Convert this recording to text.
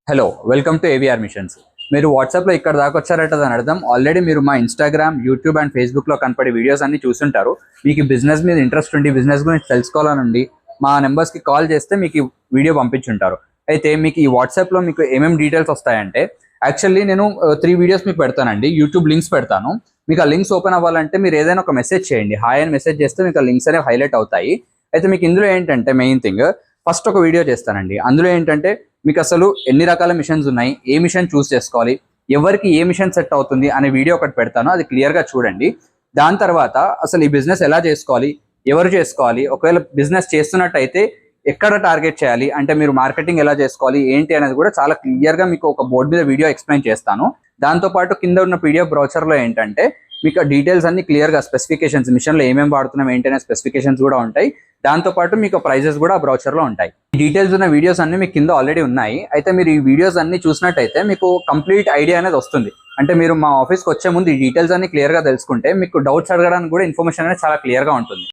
Hello welcome to AVR machines. మీరు వాట్సాప్లో ఇక్కడ దాకా వచ్చారట దాని అర్థం ఆల్రెడీ మీరు మా ఇన్స్టాగ్రామ్, యూట్యూబ్ అండ్ ఫేస్బుక్లో కనపడే వీడియోస్ అన్ని చూస్తుంటారు. మీకు బిజినెస్ మీద ఇంట్రెస్ట్ ఉండి బిజినెస్ గురించి తెలుసుకోవాలనుండి మా నెంబర్స్కి కాల్ చేస్తే మీకు వీడియో పంపించుంటారు. అయితే మీకు ఈ వాట్సాప్లో మీకు ఏమేమి డీటెయిల్స్ వస్తాయంటే యాక్చువల్లీ నేను 3 వీడియోస్ మీకు పెడతానండి. యూట్యూబ్ లింక్స్ పెడతాను. మీకు ఆ లింక్స్ ఓపెన్ అవ్వాలంటే మీరు ఏదైనా ఒక మెసేజ్ చేయండి. హాయ్ అని మెసేజ్ చేస్తే మీకు ఆ లింక్స్ అనేవి హైలైట్ అవుతాయి. అయితే మీకు ఇందులో ఏంటంటే మెయిన్ థింగ్ ఫస్ట్ ఒక వీడియో చేస్తానండి. అందులో ఏంటంటే మీకు అసలు ఎన్ని రకాల మిషన్స్ ఉన్నాయి, ఏ మిషన్ చూస్ చేసుకోవాలి, ఎవరికి ఏ మిషన్ సెట్ అవుతుంది అనే వీడియో ఒకటి పెడతాను. అది క్లియర్గా చూడండి. దాని తర్వాత అసలు ఈ బిజినెస్ ఎలా చేసుకోవాలి, ఎవరు చేసుకోవాలి, ఒకవేళ బిజినెస్ చేస్తున్నట్టయితే ఎక్కడ టార్గెట్ చేయాలి, అంటే మీరు మార్కెటింగ్ ఎలా చేసుకోవాలి ఏంటి అనేది కూడా చాలా క్లియర్గా మీకు ఒక బోర్డు మీద వీడియో ఎక్స్ప్లెయిన్ చేస్తాను. దాంతోపాటు కింద ఉన్న పీడిఎఫ్ బ్రౌచర్లో ఏంటంటే మీకు డీటెయిల్స్ అన్ని క్లియర్గా స్పెసిఫికేషన్స్, మిషన్లో ఏమేమి వాడుతున్నాం ఏంటి అనే స్పెసిఫికేషన్స్ కూడా ఉంటాయి. దాంతోపాటు మీకు ప్రైజెస్ కూడా ఆ బ్రౌచర్లో ఉంటాయి. ఈ డీటెయిల్స్ ఉన్న వీడియోస్ అన్ని మీకు కింద ఆల్రెడీ ఉన్నాయి. అయితే మీరు ఈ వీడియోస్ అన్ని చూసినట్టయితే మీకు కంప్లీట్ ఐడియా అనేది వస్తుంది. అంటే మీరు మా ఆఫీస్కి వచ్చే ముందు ఈ డీటెయిల్స్ అన్ని క్లియర్గా తెలుసుకుంటే మీకు డౌట్స్ అడగడానికి కూడా ఇన్ఫర్మేషన్ అనేది చాలా క్లియర్గా ఉంటుంది.